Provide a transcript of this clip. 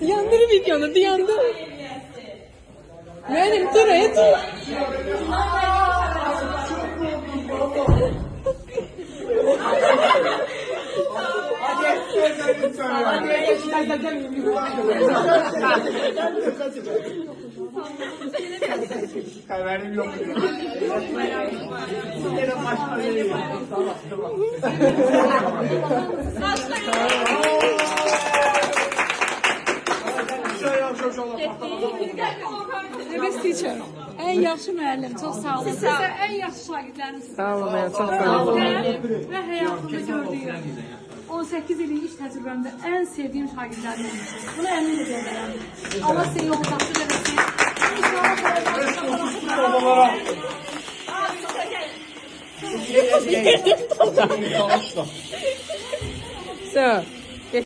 Yandır videonu, yandır. Benim dur, dur. Haberim yok. Evet teacher. En yaxşı müəllim, çox sağ olun. Siz də en yaxşı şagirdlərinizsiniz. Sağ olun, çok sağ olun. Və həyatımda gördüyüm 18 illik iş təcrübəmdə ən sevdiyim şagirdlərim olmuşsunuz. Bunu əmin edirəm. Allah sizi yolu tapdır eləsin. Все.